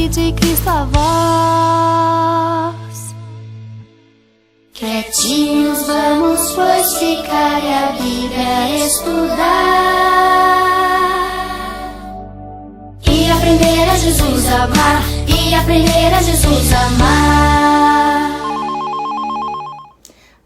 e de Cristo a voz. Quietinhos vamos, pois, ficar e a Bíblia estudar e aprender a Jesus amar, e aprender a Jesus amar.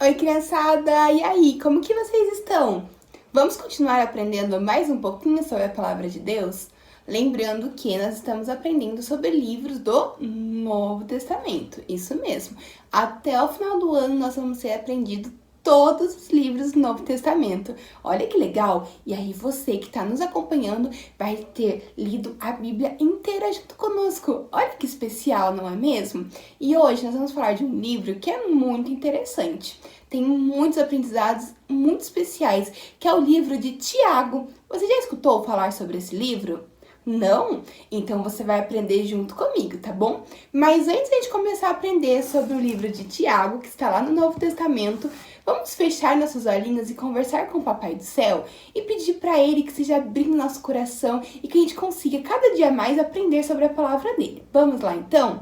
Oi, criançada! E aí, como que vocês estão? Vamos continuar aprendendo mais um pouquinho sobre a Palavra de Deus? Lembrando que nós estamos aprendendo sobre livros do Novo Testamento, isso mesmo. Até o final do ano nós vamos ter aprendido todos os livros do Novo Testamento. Olha que legal! E aí você que está nos acompanhando vai ter lido a Bíblia inteira junto conosco. Olha que especial, não é mesmo? E hoje nós vamos falar de um livro que é muito interessante. Tem muitos aprendizados muito especiais, que é o livro de Tiago. Você já escutou falar sobre esse livro? Não? Então você vai aprender junto comigo, tá bom? Mas antes de a gente começar a aprender sobre o livro de Tiago, que está lá no Novo Testamento, vamos fechar nossos olhinhos e conversar com o Papai do Céu e pedir para Ele que seja abrindo nosso coração e que a gente consiga cada dia mais aprender sobre a palavra dele. Vamos lá então?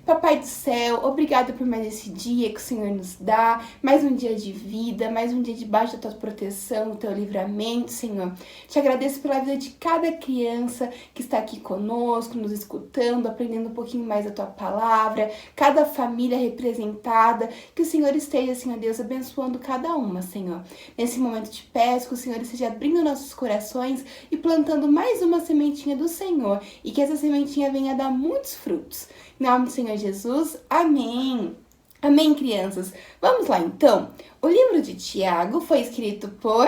Papai do Céu, obrigada por mais esse dia que o Senhor nos dá, mais um dia de vida, mais um dia debaixo da tua proteção, do teu livramento, Senhor. Te agradeço pela vida de cada criança que está aqui conosco, nos escutando, aprendendo um pouquinho mais da tua palavra, cada família representada, que o Senhor esteja, Senhor Deus, abençoando cada uma, Senhor. Nesse momento te peço que o Senhor esteja abrindo nossos corações e plantando mais uma sementinha do Senhor, e que essa sementinha venha dar muitos frutos. Em nome do Senhor Jesus, amém. Amém, crianças? Vamos lá, então. O livro de Tiago foi escrito por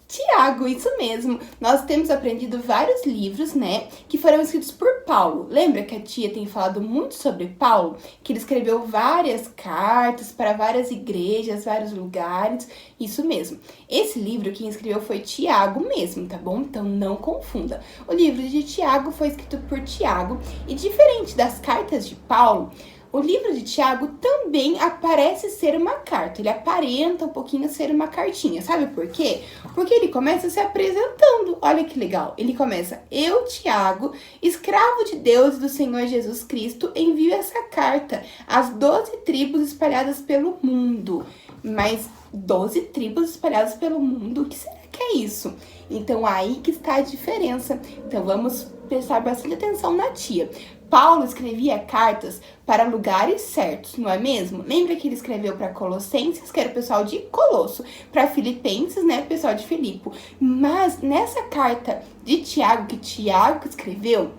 Tiago, isso mesmo. Nós temos aprendido vários livros, né, que foram escritos por Paulo. Lembra que a tia tem falado muito sobre Paulo? Que ele escreveu várias cartas para várias igrejas, vários lugares. Isso mesmo. Esse livro quem escreveu foi Tiago mesmo, tá bom? Então não confunda. O livro de Tiago foi escrito por Tiago e diferente das cartas de Paulo, o livro de Tiago também aparece ser uma carta. Ele aparenta um pouquinho ser uma cartinha. Sabe por quê? Porque ele começa se apresentando. Olha que legal. Ele começa: eu, Tiago, escravo de Deus e do Senhor Jesus Cristo, envio essa carta às 12 tribos espalhadas pelo mundo. Mas 12 tribos espalhadas pelo mundo? O que será que é isso? Então aí que está a diferença. Então vamos prestar bastante atenção na tia. Paulo escrevia cartas para lugares certos, não é mesmo? Lembra que ele escreveu para Colossenses, que era o pessoal de Colosso, para Filipenses, né, o pessoal de Filipo. Mas nessa carta de Tiago, que Tiago escreveu,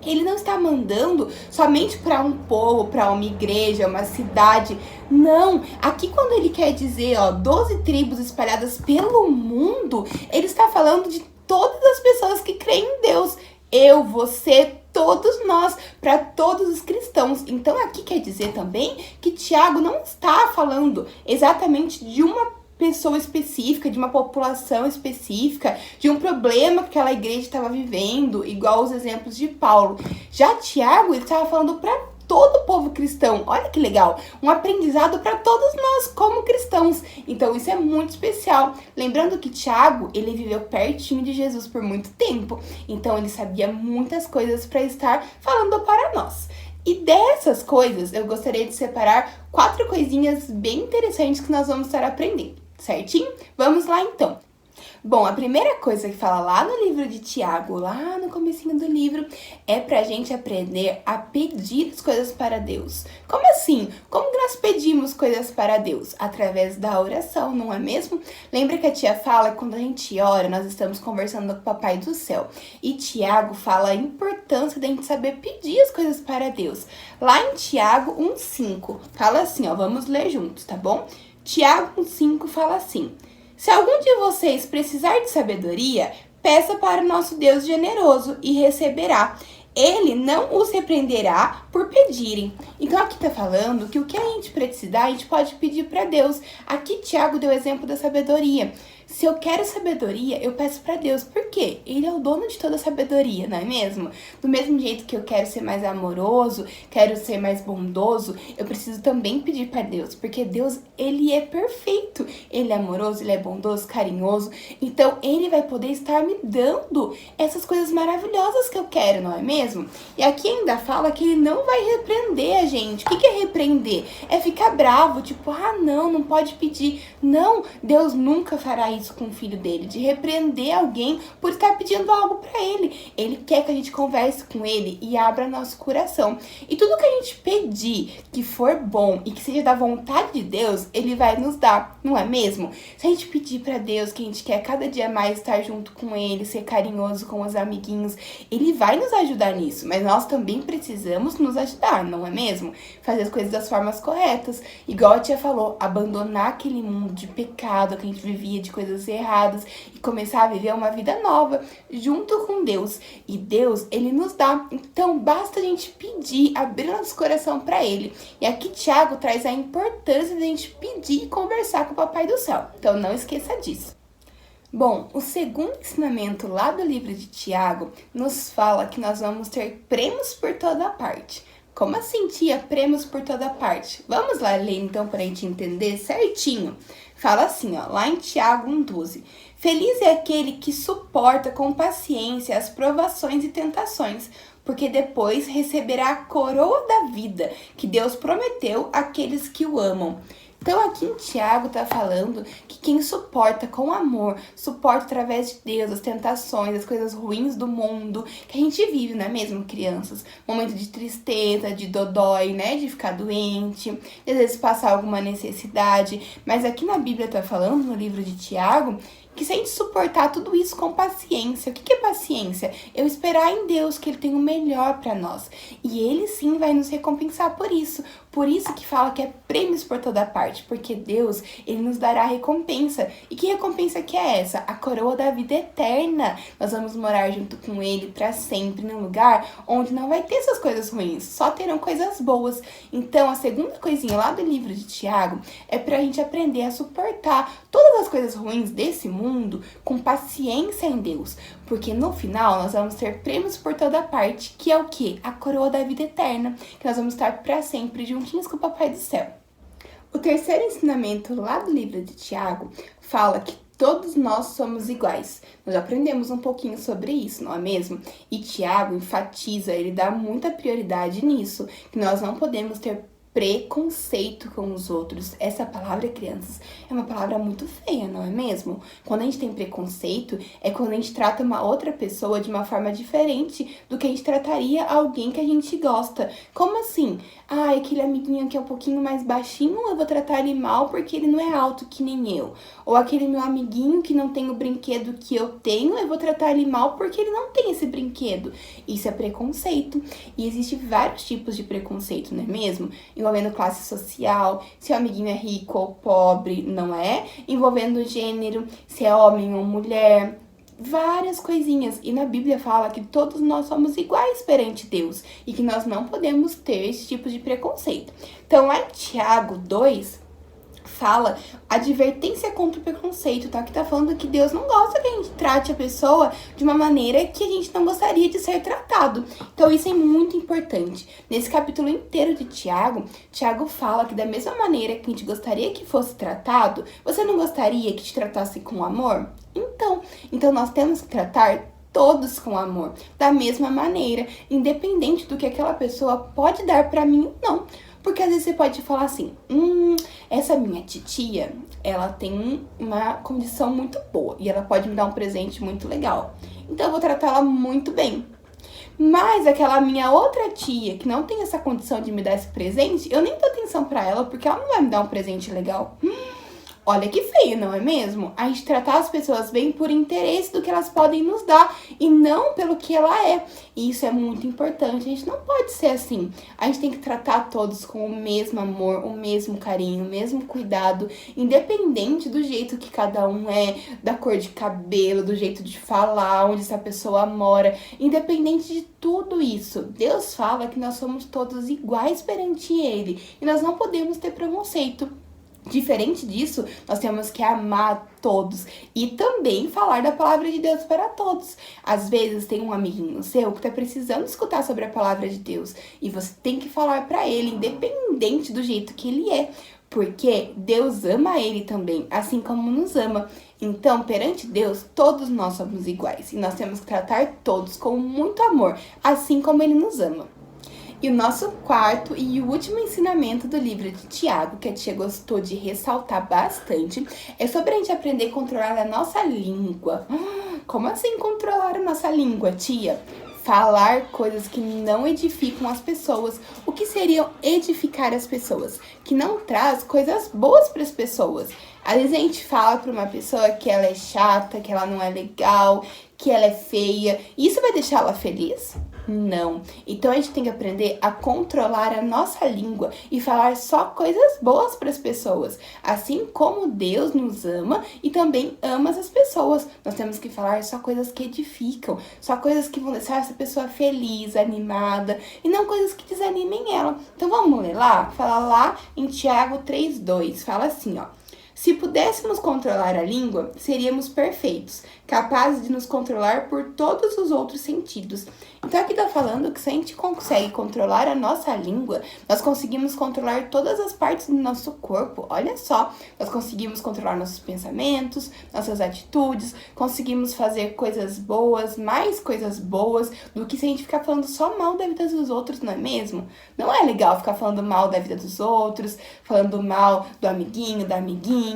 ele não está mandando somente para um povo, para uma igreja, uma cidade. Não, aqui quando ele quer dizer, 12 tribos espalhadas pelo mundo, ele está falando de todas as pessoas que creem em Deus. Eu, você, todos nós, para todos os cristãos. Então aqui quer dizer também que Tiago não está falando exatamente de uma pessoa específica, de uma população específica, de um problema que aquela igreja estava vivendo, igual os exemplos de Paulo. Já Tiago, ele estava falando para todo o povo cristão. Olha que legal, um aprendizado para todos nós como cristãos. Então isso é muito especial. Lembrando que Tiago, ele viveu pertinho de Jesus por muito tempo. Então ele sabia muitas coisas para estar falando para nós. E dessas coisas, eu gostaria de separar 4 coisinhas bem interessantes que nós vamos estar aprendendo, certinho? Vamos lá então. Bom, a primeira coisa que fala lá no livro de Tiago, lá no comecinho do livro, é pra gente aprender a pedir as coisas para Deus. Como assim? Como que nós pedimos coisas para Deus? Através da oração, não é mesmo? Lembra que a tia fala que quando a gente ora, nós estamos conversando com o Papai do Céu. E Tiago fala a importância da gente saber pedir as coisas para Deus. Lá em Tiago 1,5, fala assim, vamos ler juntos, tá bom? Tiago 1,5 fala assim: se algum de vocês precisar de sabedoria, peça para o nosso Deus generoso e receberá. Ele não os repreenderá por pedirem. Então aqui tá falando que o que a gente precisar, a gente pode pedir para Deus. Aqui Tiago deu o exemplo da sabedoria. Se eu quero sabedoria, eu peço pra Deus. Por quê? Ele é o dono de toda a sabedoria, não é mesmo? Do mesmo jeito que eu quero ser mais amoroso, quero ser mais bondoso, eu preciso também pedir pra Deus. Porque Deus, ele é perfeito. Ele é amoroso, ele é bondoso, carinhoso. Então, ele vai poder estar me dando essas coisas maravilhosas que eu quero, não é mesmo? E aqui ainda fala que ele não vai repreender a gente. O que é repreender? É ficar bravo, tipo, não pode pedir. Não, Deus nunca fará isso com o filho dele, de repreender alguém por estar pedindo algo pra ele. Ele quer que a gente converse com ele e abra nosso coração. E tudo que a gente pedir que for bom e que seja da vontade de Deus, ele vai nos dar, não é mesmo? Se a gente pedir pra Deus que a gente quer cada dia mais estar junto com ele, ser carinhoso com os amiguinhos, ele vai nos ajudar nisso, mas nós também precisamos nos ajudar, não é mesmo? Fazer as coisas das formas corretas. Igual a tia falou, abandonar aquele mundo de pecado que a gente vivia, de coisas erradas, e começar a viver uma vida nova junto com Deus. E Deus, ele nos dá. Então basta a gente pedir, abrir nosso coração para ele. E aqui Tiago traz a importância de a gente pedir e conversar com o Papai do Céu. Então não esqueça disso. Bom, o segundo ensinamento lá do livro de Tiago nos fala que nós vamos ter prêmios por toda parte. Como assim, tia? Prêmios por toda parte? Vamos lá ler então para a gente entender certinho. Fala assim, ó, lá em Tiago 1,12. Feliz é aquele que suporta com paciência as provações e tentações, porque depois receberá a coroa da vida que Deus prometeu àqueles que o amam. Então aqui em Tiago tá falando que quem suporta com amor, suporta através de Deus as tentações, as coisas ruins do mundo que a gente vive, não é mesmo, crianças? Momento de tristeza, de dodói, né, de ficar doente, às vezes passar alguma necessidade. Mas aqui na Bíblia tá falando, no livro de Tiago, que se a gente suportar tudo isso com paciência. O que é paciência? Eu esperar em Deus que Ele tem o melhor para nós. E Ele sim vai nos recompensar por isso. Por isso que fala que é prêmios por toda parte. Porque Deus, Ele nos dará recompensa. E que recompensa que é essa? A coroa da vida eterna. Nós vamos morar junto com Ele para sempre, num lugar onde não vai ter essas coisas ruins. Só terão coisas boas. Então, a segunda coisinha lá do livro de Tiago é pra gente aprender a suportar todas as coisas ruins desse mundo com paciência em Deus, porque no final nós vamos ter prêmios por toda parte, que é o quê? A coroa da vida eterna, que nós vamos estar para sempre juntinhos com o Papai do Céu. O terceiro ensinamento lá do livro de Tiago fala que todos nós somos iguais. Nós já aprendemos um pouquinho sobre isso, não é mesmo? E Tiago enfatiza, ele dá muita prioridade nisso, que nós não podemos ter preconceito com os outros. Essa palavra, crianças, é uma palavra muito feia, não é mesmo? Quando a gente tem preconceito, é quando a gente trata uma outra pessoa de uma forma diferente do que a gente trataria alguém que a gente gosta. Como assim? Aquele amiguinho que é um pouquinho mais baixinho, eu vou tratar ele mal porque ele não é alto que nem eu. Ou aquele meu amiguinho que não tem o brinquedo que eu tenho, eu vou tratar ele mal porque ele não tem esse brinquedo. Isso é preconceito. E existem vários tipos de preconceito, não é mesmo? Envolvendo classe social, se o amiguinho é rico ou pobre, não é? Envolvendo gênero, se é homem ou mulher, várias coisinhas. E na Bíblia fala que todos nós somos iguais perante Deus e que nós não podemos ter esse tipo de preconceito. Então lá em Tiago 2, fala advertência contra o preconceito, tá? Que tá falando que Deus não gosta que a gente trate a pessoa de uma maneira que a gente não gostaria de ser tratado. Então isso é muito importante. Nesse capítulo inteiro de Tiago, Tiago fala que da mesma maneira que a gente gostaria que fosse tratado, você não gostaria que te tratasse com amor? Então nós temos que tratar todos com amor, da mesma maneira, independente do que aquela pessoa pode dar pra mim ou não. Porque às vezes você pode falar assim, essa minha titia, ela tem uma condição muito boa e ela pode me dar um presente muito legal. Então eu vou tratar ela muito bem. Mas aquela minha outra tia, que não tem essa condição de me dar esse presente, eu nem dou atenção pra ela porque ela não vai me dar um presente legal. Olha que feio, não é mesmo? A gente tratar as pessoas bem por interesse do que elas podem nos dar e não pelo que ela é. E isso é muito importante, a gente não pode ser assim. A gente tem que tratar todos com o mesmo amor, o mesmo carinho, o mesmo cuidado, independente do jeito que cada um é, da cor de cabelo, do jeito de falar, onde essa pessoa mora, independente de tudo isso. Deus fala que nós somos todos iguais perante Ele e nós não podemos ter preconceito. Diferente disso, nós temos que amar todos e também falar da palavra de Deus para todos. Às vezes tem um amiguinho seu que tá precisando escutar sobre a palavra de Deus e você tem que falar para ele, independente do jeito que ele é, porque Deus ama ele também, assim como nos ama. Então, perante Deus, todos nós somos iguais e nós temos que tratar todos com muito amor, assim como ele nos ama. E o nosso quarto e último ensinamento do livro de Tiago, que a tia gostou de ressaltar bastante, é sobre a gente aprender a controlar a nossa língua. Como assim controlar a nossa língua, tia? Falar coisas que não edificam as pessoas. O que seriam edificar as pessoas? Que não traz coisas boas para as pessoas. Às vezes a gente fala para uma pessoa que ela é chata, que ela não é legal, que ela é feia. E isso vai deixar ela feliz? Não. Então a gente tem que aprender a controlar a nossa língua e falar só coisas boas para as pessoas. Assim como Deus nos ama e também ama as pessoas. Nós temos que falar só coisas que edificam, só coisas que vão deixar essa pessoa feliz, animada e não coisas que desanimem ela. Então vamos ler lá? Fala lá em Tiago 3:2. Fala assim, ó. Se pudéssemos controlar a língua, seríamos perfeitos, capazes de nos controlar por todos os outros sentidos. Então aqui tá falando que se a gente consegue controlar a nossa língua, nós conseguimos controlar todas as partes do nosso corpo. Olha só, nós conseguimos controlar nossos pensamentos, nossas atitudes, conseguimos fazer coisas boas, mais coisas boas, do que se a gente ficar falando só mal da vida dos outros, não é mesmo? Não é legal ficar falando mal da vida dos outros, falando mal do amiguinho, da amiguinha,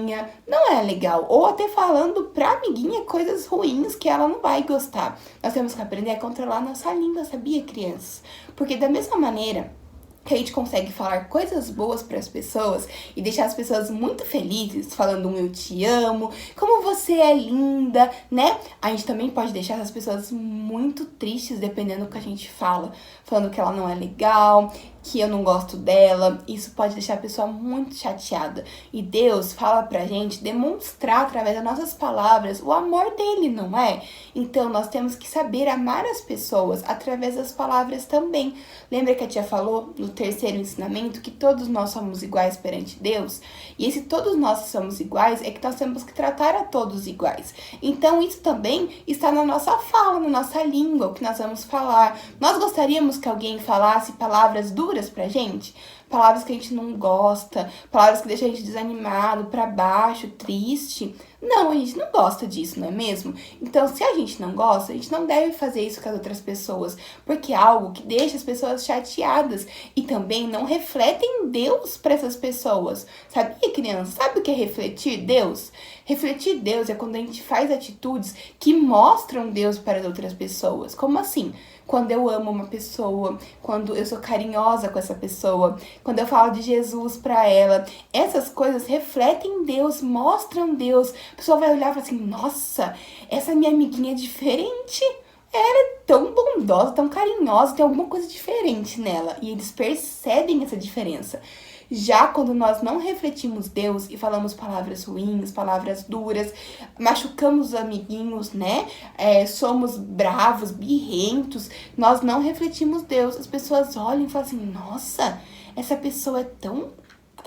não é legal. Ou até falando pra amiguinha coisas ruins que ela não vai gostar. Nós temos que aprender a controlar a nossa língua, sabia, crianças? Porque da mesma maneira que a gente consegue falar coisas boas para as pessoas e deixar as pessoas muito felizes, falando eu te amo, como você é linda, né? A gente também pode deixar as pessoas muito tristes, dependendo do que a gente fala, falando que ela não é legal, que eu não gosto dela. Isso pode deixar a pessoa muito chateada. E Deus fala pra gente demonstrar através das nossas palavras o amor dele, não é? Então nós temos que saber amar as pessoas através das palavras também. Lembra que a tia falou no terceiro ensinamento que todos nós somos iguais perante Deus? E esse todos nós somos iguais é que nós temos que tratar a todos iguais. Então isso também está na nossa fala, na nossa língua, o que nós vamos falar. Nós gostaríamos que alguém falasse palavras duras pra gente? Palavras que a gente não gosta, palavras que deixam a gente desanimado, pra baixo, triste. Não, a gente não gosta disso, não é mesmo? Então, se a gente não gosta, a gente não deve fazer isso com as outras pessoas, porque é algo que deixa as pessoas chateadas e também não refletem Deus para essas pessoas. Sabia, criança? Sabe o que é refletir Deus? Refletir Deus é quando a gente faz atitudes que mostram Deus para as outras pessoas. Como assim? Quando eu amo uma pessoa, quando eu sou carinhosa com essa pessoa, quando eu falo de Jesus pra ela, essas coisas refletem Deus, mostram Deus. A pessoa vai olhar e falar assim, nossa, essa minha amiguinha é diferente. Ela é tão bondosa, tão carinhosa, tem alguma coisa diferente nela. E eles percebem essa diferença. Já quando nós não refletimos Deus e falamos palavras ruins, palavras duras, machucamos os amiguinhos, né? Somos bravos, birrentos, nós não refletimos Deus. As pessoas olham e falam assim, nossa, essa pessoa é tão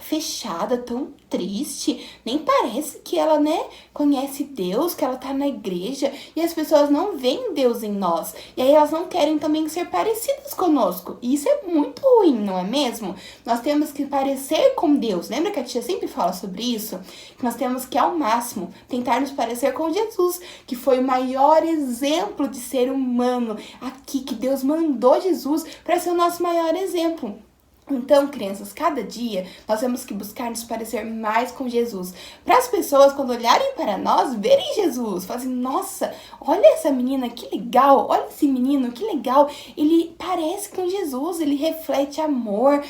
fechada, tão triste, nem parece que ela, né, conhece Deus, que ela tá na igreja, e as pessoas não veem Deus em nós, e aí elas não querem também ser parecidas conosco, e isso é muito ruim, não é mesmo? Nós temos que parecer com Deus, lembra que a tia sempre fala sobre isso? Que nós temos que, ao máximo, tentar nos parecer com Jesus, que foi o maior exemplo de ser humano aqui, que Deus mandou Jesus para ser o nosso maior exemplo. Então, crianças, cada dia nós temos que buscar nos parecer mais com Jesus. Para as pessoas, quando olharem para nós, verem Jesus. Falarem assim, nossa, olha essa menina, que legal. Olha esse menino, que legal. Ele parece com Jesus, ele reflete amor,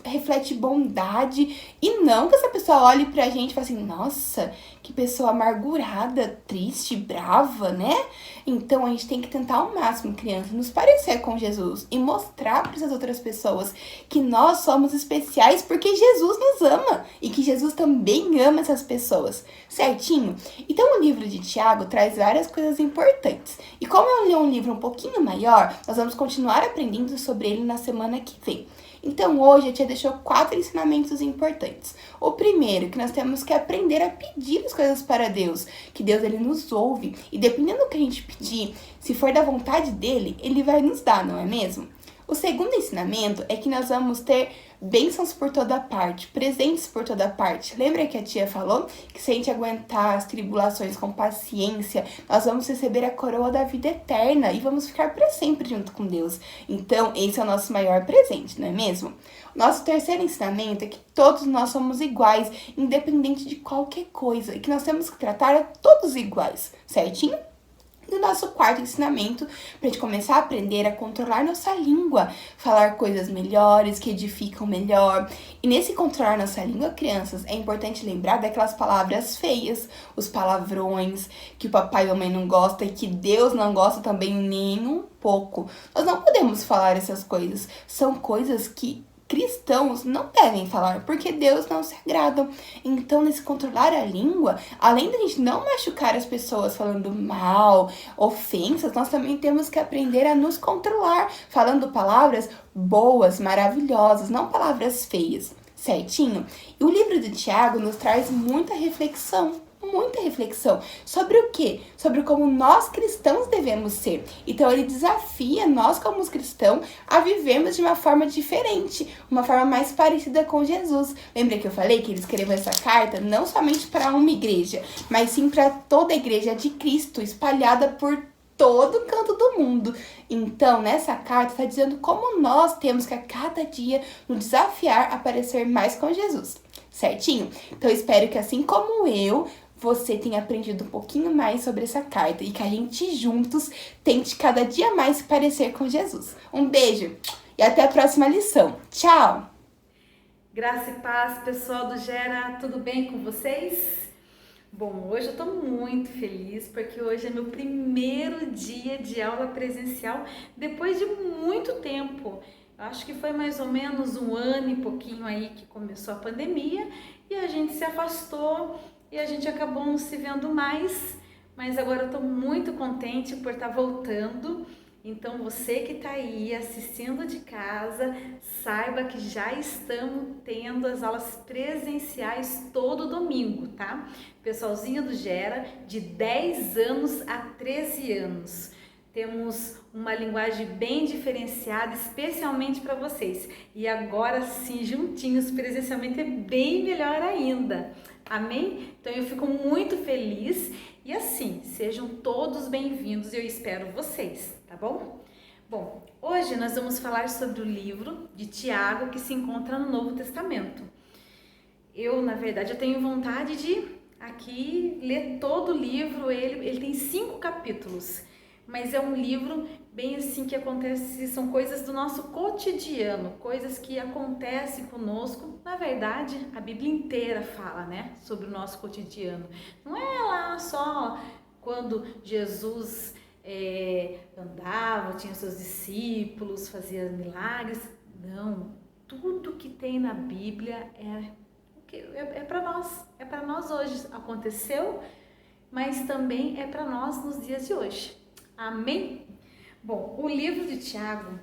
reflete bondade. E não que essa pessoa olhe pra gente e fale assim, nossa, que pessoa amargurada, triste, brava, né? Então, a gente tem que tentar ao máximo, criança, nos parecer com Jesus e mostrar para as outras pessoas que nós nós somos especiais porque Jesus nos ama e que Jesus também ama essas pessoas, certinho? Então o livro de Tiago traz várias coisas importantes. E como é um livro um pouquinho maior, nós vamos continuar aprendendo sobre ele na semana que vem. Então hoje a tia deixou 4 ensinamentos importantes. O primeiro, que nós temos que aprender a pedir as coisas para Deus, que Deus ele nos ouve e dependendo do que a gente pedir, se for da vontade dele, ele vai nos dar, não é mesmo? O segundo ensinamento é que nós vamos ter bênçãos por toda parte, presentes por toda parte. Lembra que a tia falou que se a gente aguentar as tribulações com paciência, nós vamos receber a coroa da vida eterna e vamos ficar para sempre junto com Deus. Então, esse é o nosso maior presente, não é mesmo? Nosso terceiro ensinamento é que todos nós somos iguais, independente de qualquer coisa, e que nós temos que tratar a todos iguais, certinho? E o nosso quarto ensinamento, para a gente começar a aprender a controlar nossa língua, falar coisas melhores, que edificam melhor. E nesse controlar nossa língua, crianças, é importante lembrar daquelas palavras feias, os palavrões, que o papai e a mãe não gostam e que Deus não gosta também nem um pouco. Nós não podemos falar essas coisas, são coisas que cristãos não devem falar, porque Deus não se agrada. Então, nesse controlar a língua, além da gente não machucar as pessoas falando mal, ofensas, nós também temos que aprender a nos controlar, falando palavras boas, maravilhosas, não palavras feias, certinho? E o livro de Tiago nos traz muita reflexão sobre o quê? Sobre como nós cristãos devemos ser. Então ele desafia nós como cristãos a vivermos de uma forma diferente, uma forma mais parecida com Jesus. Lembra que eu falei que ele escreveu essa carta não somente para uma igreja, mas sim para toda a igreja de Cristo, espalhada por todo canto do mundo. Então, nessa carta está dizendo como nós temos que a cada dia nos desafiar a parecer mais com Jesus, certinho? Então, espero que assim como eu, você tenha aprendido um pouquinho mais sobre essa carta e que a gente juntos tente cada dia mais se parecer com Jesus. Um beijo e até a próxima lição. Tchau! Graça e paz, pessoal do Gera, tudo bem com vocês? Bom, hoje eu tô muito feliz porque hoje é meu primeiro dia de aula presencial depois de muito tempo. Eu acho que foi mais ou menos 1 ano e pouquinho aí que começou a pandemia e a gente se afastou e a gente acabou não se vendo mais, mas agora eu tô muito contente por estar voltando. Então você que está aí assistindo de casa, saiba que já estamos tendo as aulas presenciais todo domingo, tá? Pessoalzinho do Gera, de 10 anos a 13 anos. Temos uma linguagem bem diferenciada, especialmente para vocês. E agora sim, juntinhos, presencialmente é bem melhor ainda. Amém? Então eu fico muito feliz e assim, sejam todos bem-vindos e eu espero vocês, tá bom? Bom, hoje nós vamos falar sobre o livro de Tiago que se encontra no Novo Testamento. Eu, na verdade, eu tenho vontade de aqui ler todo o livro, ele tem 5 capítulos, mas é um livro bem assim que acontece, são coisas do nosso cotidiano, coisas que acontecem conosco. Na verdade, a Bíblia inteira fala, né, sobre o nosso cotidiano. Não é lá só quando Jesus andava, tinha seus discípulos, fazia milagres. Não, tudo que tem na Bíblia é para nós hoje. Aconteceu, mas também é para nós nos dias de hoje. Amém? Bom, o livro de Tiago,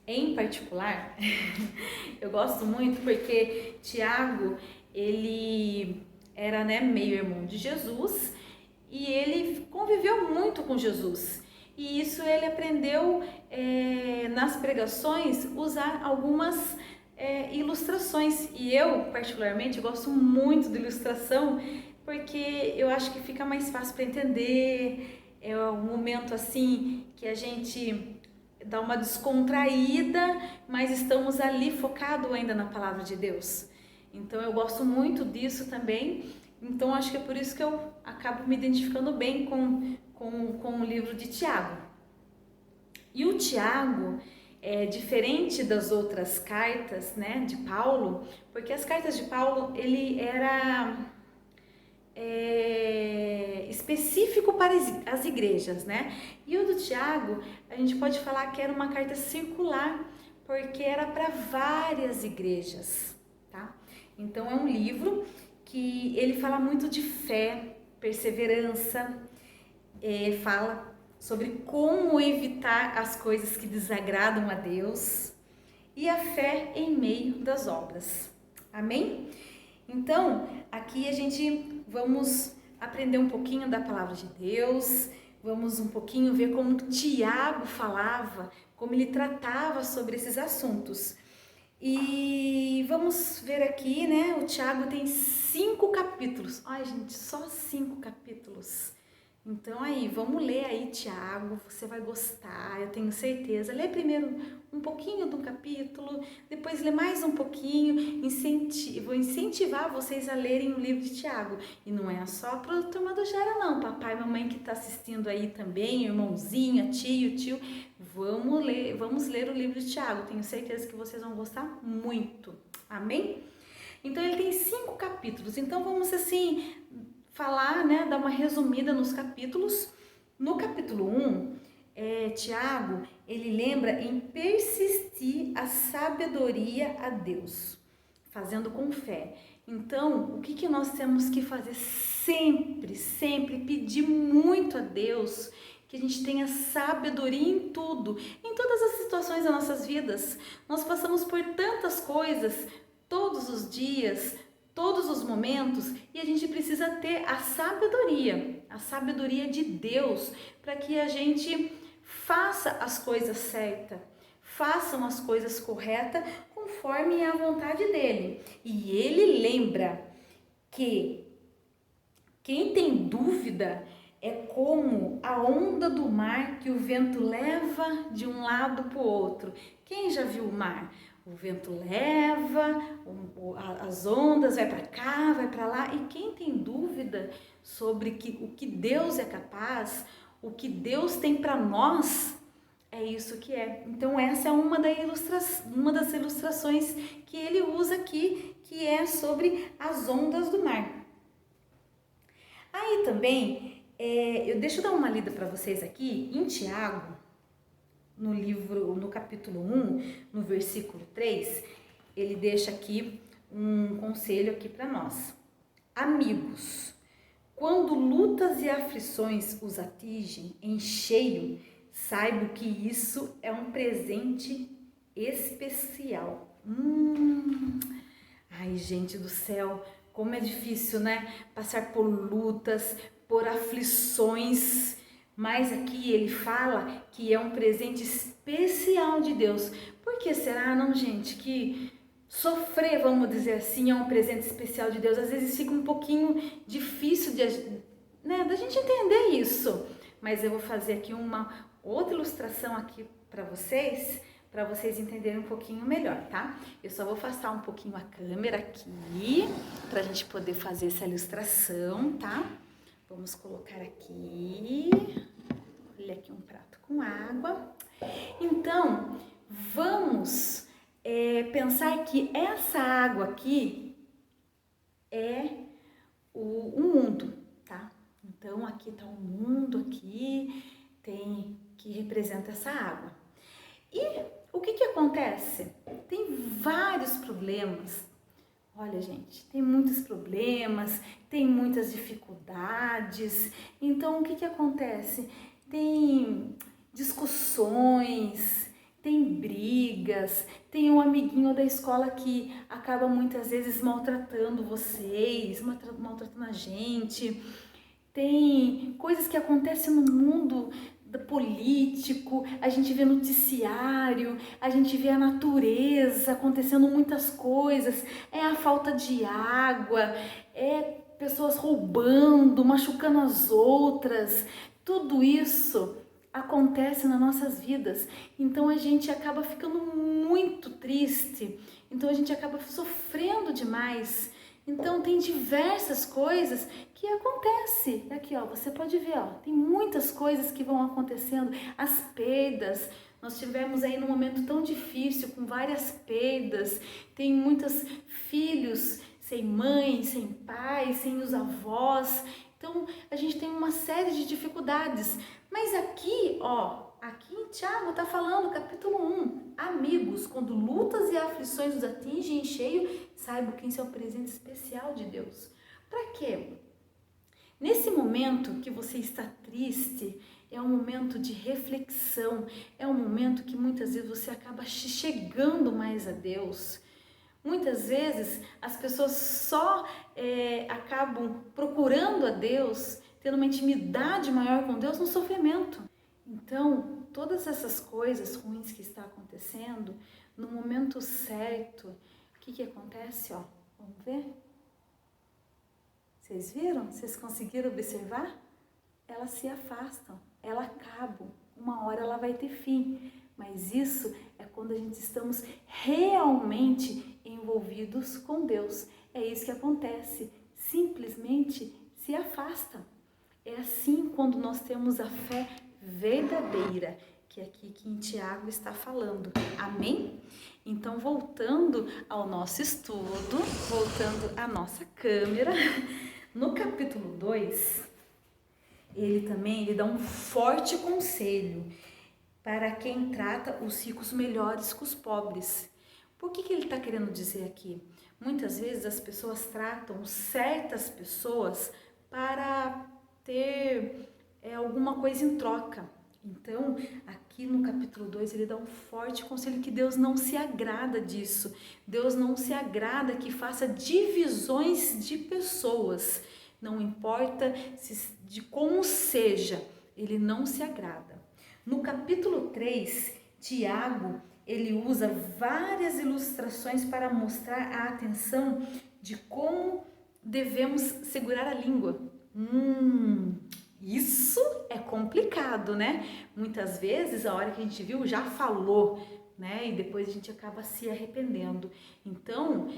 em particular, eu gosto muito porque Tiago, ele era, né, meio irmão de Jesus e ele conviveu muito com Jesus. E isso ele aprendeu nas pregações usar algumas ilustrações. E eu, particularmente, gosto muito de ilustração porque eu acho que fica mais fácil para entender. É um momento assim que a gente dá uma descontraída, mas estamos ali focado ainda na palavra de Deus. Então eu gosto muito disso também. Então acho que é por isso que eu acabo me identificando bem com o livro de Tiago. E o Tiago é diferente das outras cartas, né, de Paulo, porque as cartas de Paulo ele era específico para as igrejas, né? E o do Tiago, a gente pode falar que era uma carta circular, porque era para várias igrejas, tá? Então é um livro que ele fala muito de fé, perseverança, fala sobre como evitar as coisas que desagradam a Deus e a fé em meio das obras. Amém? Então, aqui a gente vamos aprender um pouquinho da palavra de Deus, vamos um pouquinho ver como Tiago falava, como ele tratava sobre esses assuntos. E vamos ver aqui, né? O Tiago tem 5 capítulos. Ai, gente, só 5 capítulos. Então aí, vamos ler aí Tiago, você vai gostar, eu tenho certeza. Lê primeiro um pouquinho de um capítulo, depois lê mais um pouquinho, vou incentivar vocês a lerem o livro de Tiago. E não é só para a turma do Gera não, papai e mamãe que está assistindo aí também, irmãozinho, a tio, vamos ler o livro de Tiago, tenho certeza que vocês vão gostar muito, amém? Então ele tem 5 capítulos, então vamos assim falar, né, dar uma resumida nos capítulos. No capítulo 1, Tiago, ele lembra em persistir a sabedoria a Deus, fazendo com fé. Então, o que nós temos que fazer? Sempre pedir muito a Deus, que a gente tenha sabedoria em tudo, em todas as situações das nossas vidas. Nós passamos por tantas coisas, todos os dias, todos os momentos, e a gente precisa ter a sabedoria de Deus, para que a gente faça as coisas certas, façam as coisas corretas, conforme a vontade dele. E ele lembra que quem tem dúvida é como a onda do mar que o vento leva de um lado para o outro. Quem já viu o mar? O vento leva, as ondas vai para cá, vai para lá. E quem tem dúvida sobre o que Deus é capaz, o que Deus tem para nós, é isso que é. Então essa é uma das ilustrações que ele usa aqui, que é sobre as ondas do mar. Aí também, deixa eu dar uma lida para vocês aqui, em Tiago, no capítulo 1, no versículo 3, ele deixa aqui um conselho aqui para nós. Amigos, quando lutas e aflições os atingem em cheio, saiba que isso é um presente especial. Ai, gente do céu, como é difícil, né? Passar por lutas, por aflições. Mas aqui ele fala que é um presente especial de Deus. Por que será, não, gente, que sofrer, vamos dizer assim, é um presente especial de Deus? Às vezes fica um pouquinho difícil da gente entender isso. Mas eu vou fazer aqui uma outra ilustração aqui para vocês entenderem um pouquinho melhor, tá? Eu só vou afastar um pouquinho a câmera aqui, pra gente poder fazer essa ilustração, tá? Vamos colocar aqui, olha aqui um prato com água. Então, vamos pensar que essa água aqui é o mundo, tá? Então, aqui tá o mundo, aqui que representa essa água. E o que acontece? Tem vários problemas. Olha, gente, tem muitos problemas, tem muitas dificuldades. Então, o que acontece? Tem discussões, tem brigas, tem um amiguinho da escola que acaba muitas vezes maltratando vocês, maltratando a gente. Tem coisas que acontecem no mundo político, a gente vê noticiário, a gente vê a natureza acontecendo muitas coisas, é a falta de água, é pessoas roubando, machucando as outras, tudo isso acontece nas nossas vidas, então a gente acaba ficando muito triste, então a gente acaba sofrendo demais. Então tem diversas coisas que acontecem. Aqui, ó, você pode ver, ó, tem muitas coisas que vão acontecendo. As perdas, nós tivemos aí num momento tão difícil, com várias perdas. Tem muitos filhos sem mãe, sem pai, sem os avós. Então a gente tem uma série de dificuldades. Mas aqui, ó, aqui em Tiago está falando, capítulo 1, amigos, quando lutas e aflições os atingem em cheio, saiba que isso é um presente especial de Deus. Para quê? Nesse momento que você está triste, é um momento de reflexão, é um momento que muitas vezes você acaba chegando mais a Deus. Muitas vezes as pessoas só acabam procurando a Deus, tendo uma intimidade maior com Deus no sofrimento. Então, todas essas coisas ruins que estão acontecendo, no momento certo, o que acontece? Vamos ver? Vocês viram? Vocês conseguiram observar? Elas se afastam, elas acabam, uma hora ela vai ter fim. Mas isso é quando a gente estamos realmente envolvidos com Deus. É isso que acontece, simplesmente se afasta. É assim quando nós temos a fé verdadeira, que é aqui que em Tiago está falando. Amém? Então, voltando ao nosso estudo, voltando à nossa câmera, no capítulo 2, ele dá um forte conselho para quem trata os ricos melhores que os pobres. Por que ele está querendo dizer aqui? Muitas vezes as pessoas tratam certas pessoas para ter alguma coisa em troca. Então, aqui no capítulo 2, ele dá um forte conselho que Deus não se agrada disso. Deus não se agrada que faça divisões de pessoas. Não importa de como seja, ele não se agrada. No capítulo 3, Tiago, ele usa várias ilustrações para mostrar a atenção de como devemos segurar a língua. Isso é complicado, né? Muitas vezes, a hora que a gente viu, já falou, né? E depois a gente acaba se arrependendo. Então,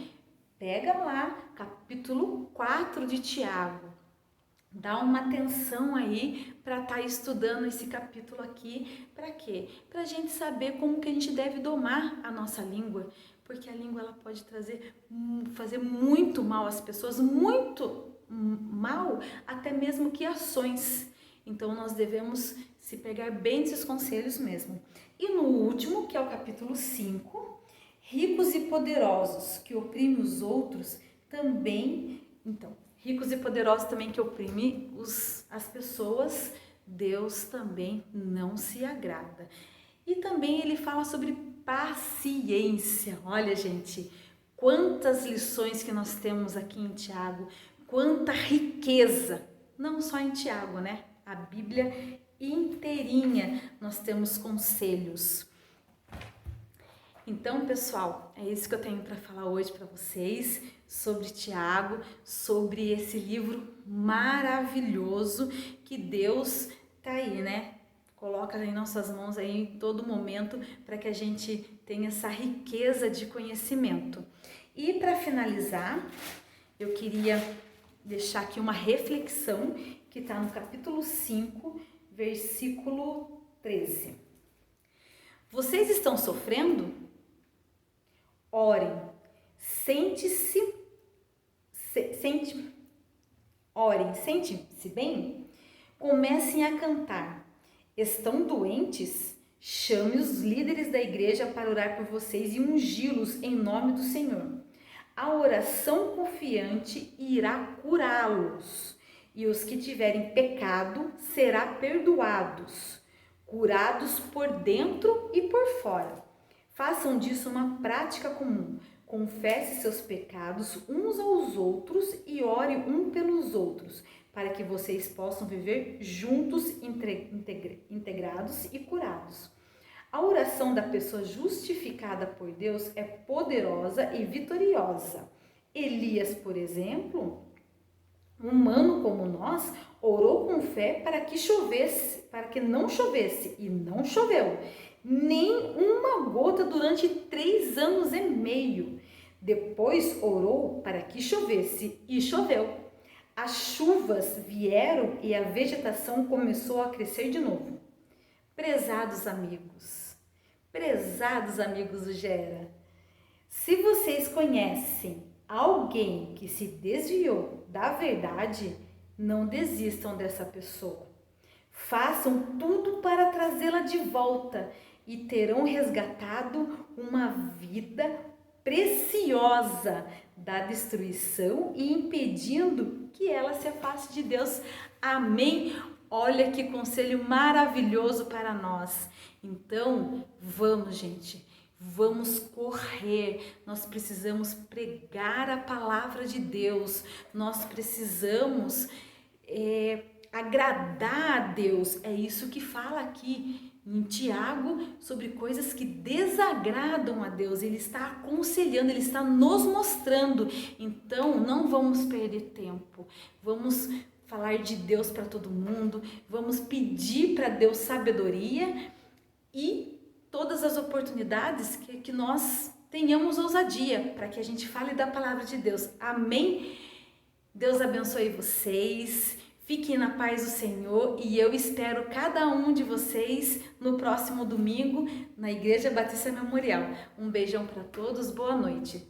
pega lá, capítulo 4 de Tiago. Dá uma atenção aí para estar estudando esse capítulo aqui. Para quê? Para a gente saber como que a gente deve domar a nossa língua. Porque a língua ela pode fazer muito mal às pessoas, muito mal, até mesmo que ações. Então, nós devemos se pegar bem desses conselhos mesmo. E no último, que é o capítulo 5, ricos e poderosos que oprimem os outros também... Então, ricos e poderosos também que oprimem as pessoas, Deus também não se agrada. E também ele fala sobre paciência. Olha, gente, quantas lições que nós temos aqui em Tiago, quanta riqueza, não só em Tiago, né? A Bíblia inteirinha nós temos conselhos. Então, pessoal, é isso que eu tenho para falar hoje para vocês sobre Tiago, sobre esse livro maravilhoso que Deus tá aí, né? Coloca em nossas mãos aí em todo momento para que a gente tenha essa riqueza de conhecimento. E para finalizar, eu queria deixar aqui uma reflexão que está no capítulo 5, versículo 13. Vocês estão sofrendo? Orem. Orem, sentem-se bem? Comecem a cantar. Estão doentes? Chame os líderes da igreja para orar por vocês e ungí-los em nome do Senhor. A oração confiante irá curá-los, e os que tiverem pecado será perdoados, curados por dentro e por fora. Façam disso uma prática comum. Confesse seus pecados uns aos outros e ore um pelos outros, para que vocês possam viver juntos, integrados e curados. A oração da pessoa justificada por Deus é poderosa e vitoriosa. Elias, por exemplo, humano como nós, orou com fé para que não chovesse, e não choveu, nem uma gota durante 3 anos e meio. Depois orou para que chovesse, e choveu. As chuvas vieram e a vegetação começou a crescer de novo. Prezados amigos do Gera, se vocês conhecem alguém que se desviou da verdade, não desistam dessa pessoa. Façam tudo para trazê-la de volta e terão resgatado uma vida preciosa da destruição e impedindo que ela se afaste de Deus. Amém? Olha que conselho maravilhoso para nós. Então, vamos, gente, vamos correr. Nós precisamos pregar a palavra de Deus. Nós precisamos agradar a Deus. É isso que fala aqui em Tiago sobre coisas que desagradam a Deus. Ele está aconselhando, ele está nos mostrando. Então, não vamos perder tempo. Vamos falar de Deus para todo mundo. Vamos pedir para Deus sabedoria e todas as oportunidades que nós tenhamos ousadia para que a gente fale da palavra de Deus. Amém? Deus abençoe vocês. Fiquem na paz do Senhor e eu espero cada um de vocês no próximo domingo na Igreja Batista Memorial. Um beijão para todos, boa noite.